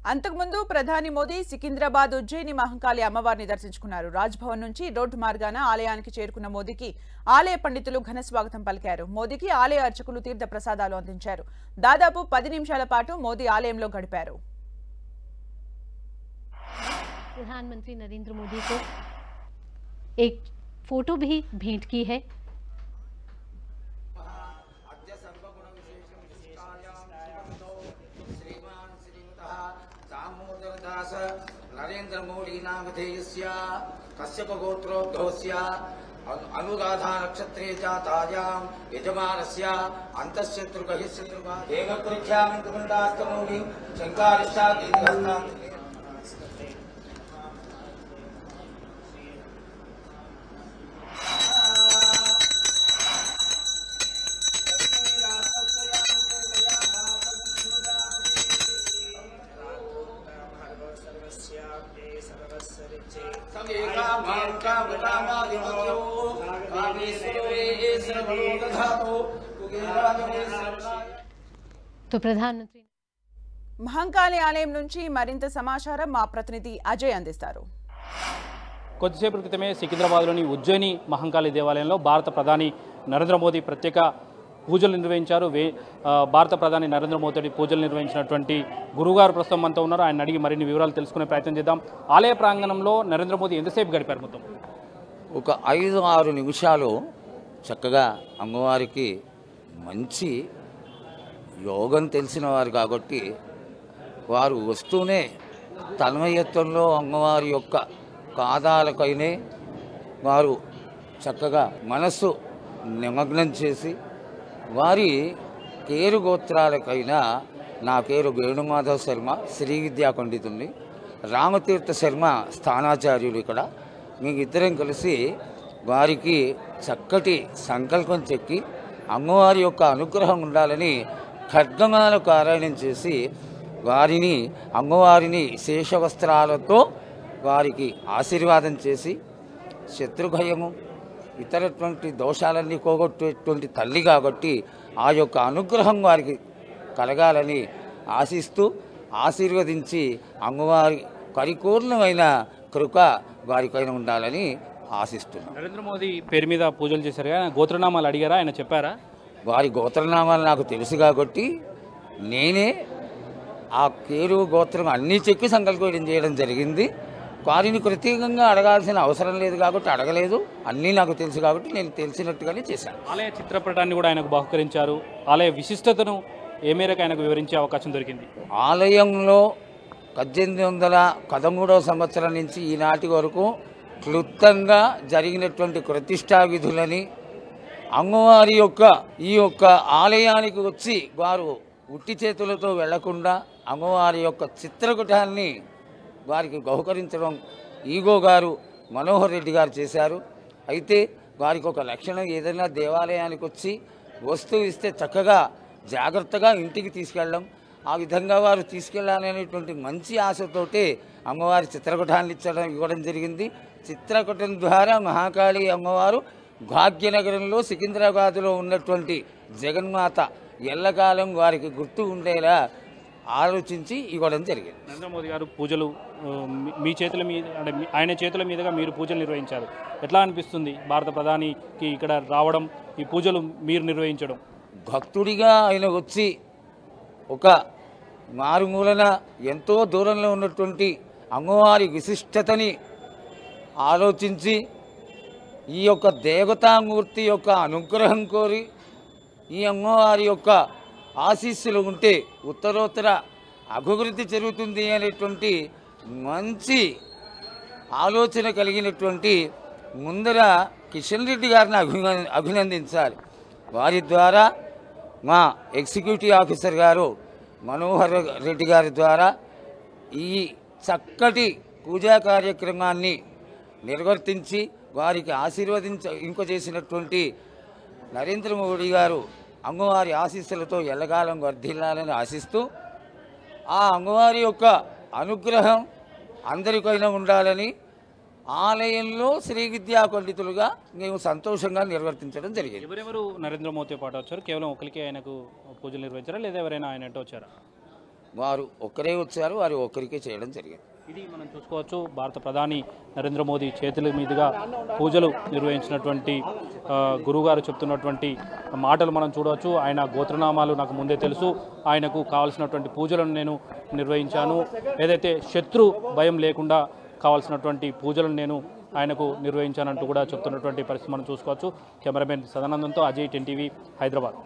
అంతకుముందు ప్రధాని మోదీ సికింద్రాబాద్ ఉజ్జయిని మహంకాళి అమ్మవారిని దర్శించుకున్నారు. రాజ్భవన్ నుంచి రోడ్డు మార్గాన ఆలయానికి చేరుకున్న మోదీకి ఆలయ పండితులు ఘన స్వాగతం పలికారు. మోదీకి ఆలయ అర్చకులు తీర్థ ప్రసాదాలు అందించారు. దాదాపు 10 నిమిషాల పాటు మోదీ ఆలయంలో గడిపారు. प्रधानमंत्री नरेंद्र मोदी को एक फोटो भी भेंट की है। नरेंद्र मोदी नामधेयस्य कश्यप गोत्रोद्भवस्य अनुराधा नक्षत्रे जातायां यजमानस्य अंतःशत्रुकः शत्रुका देवकृत्यामन्तमण्डास्तमौलि शङ्कारिष्टादीर्घस्तान् तो प्रधानमंत्री మహంకాళి ఆలయం నుంచి మరింత సమాచారం మా ప్రతినిధి అజయ్ అందిస్తారు. కొద్దిసేపటి క్రితమే సికింద్రాబాద్లోని ఉజ్జయిని మహంకాళి దేవాలయంలో భారత ప్రధాని నరేంద్ర మోదీ ప్రత్యేక పూజలు నిర్వహించారు. భారత ప్రధాని నరేంద్ర మోదీ పూజలు నిర్వహించినటువంటి గురువుగారు ప్రస్తుతం మనతో ఉన్నారు. ఆయన అడిగి మరిన్ని వివరాలు తెలుసుకునే ప్రయత్నం చేద్దాం. ఆలయ ప్రాంగణంలో నరేంద్ర మోదీ ఎంతసేపు గడిపారు? మొత్తం ఒక 5-6 నిమిషాలు చక్కగా అమ్మవారికి మంచి యోగం తెలిసిన వారు కాబట్టి వారు వస్తూనే తన్మయత్వంలో అమ్మవారి యొక్క పాదాలకైనే వారు చక్కగా మనస్సు నిమగ్నం చేసి వారి పేరు గోత్రాలకైనా నా పేరు వేణుమాధవ్ శర్మ, శ్రీ విద్యా పండితుడిని, రామతీర్థ శర్మ స్థానాచార్యులు. ఇక్కడ మీకు ఇద్దరం కలిసి వారికి చక్కటి సంకల్పం చెక్కి అమ్మవారి యొక్క అనుగ్రహం ఉండాలని ఖడ్గమాల పారాయణం చేసి వారిని అమ్మవారిని శేషవస్త్రాలతో వారికి ఆశీర్వాదం చేసి శత్రుభయము ఇతరటువంటి దోషాలన్నీ పోగొట్టేటువంటి తల్లి కాబట్టి ఆ యొక్క అనుగ్రహం వారికి కలగాలని ఆశిస్తూ ఆశీర్వదించి అమ్మవారి పరిపూర్ణమైన కృప వారిపైన ఉండాలని ఆశిస్తున్నాం. నరేంద్ర మోదీ పేరు మీద పూజలు చేశారు కదా, గోత్రనామాలు అడిగారా? ఆయన చెప్పారా? వారి గోత్రనామాలు నాకు తెలుసు కాబట్టి నేనే ఆ పేరు గోత్రం అన్నీ చెప్పి సంకల్పం చేయడం జరిగింది. వారిని ప్రత్యేకంగా అడగాల్సిన అవసరం లేదు కాబట్టి అడగలేదు. అన్నీ నాకు తెలుసు కాబట్టి నేను తెలిసినట్టుగానే చేశాను. ఆలయ చిత్రపటాన్ని కూడా ఆయనకు బహుకరించారు. ఆలయ విశిష్టతను ఏ మేరకు ఆయనకు వివరించే అవకాశం దొరికింది? ఆలయంలో 1813వ సంవత్సరం నుంచి ఈనాటి వరకు క్లుప్తంగా జరిగినటువంటి ప్రతిష్టా విధులని అమ్మవారి యొక్క ఈ యొక్క ఆలయానికి వచ్చి వారు ఉట్టి చేతులతో వెళ్లకుండా అమ్మవారి యొక్క చిత్రకూటాన్ని వారికి బహుకరించడం ఈగో గారు మనోహర్ రెడ్డి గారు చేశారు. అయితే వారికి ఒక లక్షణం, ఏదైనా దేవాలయానికి వచ్చి వస్తువు ఇస్తే చక్కగా జాగ్రత్తగా ఇంటికి తీసుకెళ్ళడం, ఆ విధంగా వారు తీసుకెళ్లాలనేటువంటి మంచి ఆశతోటే అమ్మవారి చిత్రకూటాన్ని ఇవ్వడం జరిగింది. చిత్రకూటం ద్వారా మహాకాళి అమ్మవారు భాగ్యనగరంలో సికింద్రాబాద్లో ఉన్నటువంటి జగన్మాత ఎల్లకాలం వారికి గుర్తు ఉండేలా ఆలోచించి ఇవ్వడం జరిగింది. నరేంద్ర మోదీ గారు పూజలు మీ చేతుల మీద, అంటే ఆయన చేతుల మీదుగా మీరు పూజలు నిర్వహించారు. ఎట్లా అనిపిస్తుంది భారత ప్రధానికి ఇక్కడ రావడం, ఈ పూజలు మీరు నిర్వహించడం? భక్తుడిగా ఆయన వచ్చి ఒక మారుమూలన ఎంతో దూరంలో ఉన్నటువంటి అమ్మవారి విశిష్టతని ఆలోచించి ఈ యొక్క దేవతామూర్తి యొక్క అనుగ్రహం కోరి ఈ అమ్మవారి యొక్క ఆశీస్సులు ఉంటే ఉత్తరోత్తర అభివృద్ధి జరుగుతుంది అనేటువంటి మంచి ఆలోచన కలిగినటువంటి ముందర కిషన్ రెడ్డి గారిని అభినందించాలి. వారి ద్వారా మా ఎగ్జిక్యూటివ్ ఆఫీసర్ గారు మనోహర్ రెడ్డి గారి ద్వారా ఈ చక్కటి పూజా కార్యక్రమాన్ని నిర్వర్తించి వారికి ఇంకొచేసినటువంటి నరేంద్ర మోడీ గారు అమ్మవారి ఆశీస్సులతో ఎల్లకాలం వర్ధిల్లాలని ఆశిస్తూ ఆ అమ్మవారి యొక్క అనుగ్రహం అందరికైనా ఉండాలని ఆలయంలో శ్రీ విద్యా పండితులుగా మేము సంతోషంగా నిర్వర్తించడం జరిగింది. ఎవరెవరు నరేంద్ర మోదీతో పాటు వచ్చారు? కేవలం ఒకరికి ఆయనకు పూజలు నిర్వహించారా లేదా ఎవరైనా ఆయన వచ్చారా? వారు ఒక్కరే వచ్చారు, వారు ఒక్కరికే చేయడం జరిగింది. ఇది మనం చూసుకోవచ్చు. భారత ప్రధాని నరేంద్ర మోదీ చేతుల మీదుగా పూజలు నిర్వహించినటువంటి గురువుగారు చెప్తున్నటువంటి మాటలు మనం చూడవచ్చు. ఆయన గోత్రనామాలు నాకు ముందే తెలుసు, ఆయనకు కావాల్సినటువంటి పూజలను నేను నిర్వహించాను, ఏదైతే శత్రు భయం లేకుండా కావాల్సినటువంటి పూజలను నేను ఆయనకు నిర్వహించానంటూ కూడా చెప్తున్నటువంటి పరిస్థితి మనం చూసుకోవచ్చు. కెమెరామెన్ సదానందంతో అజయ్, 10 టీవీ, హైదరాబాద్.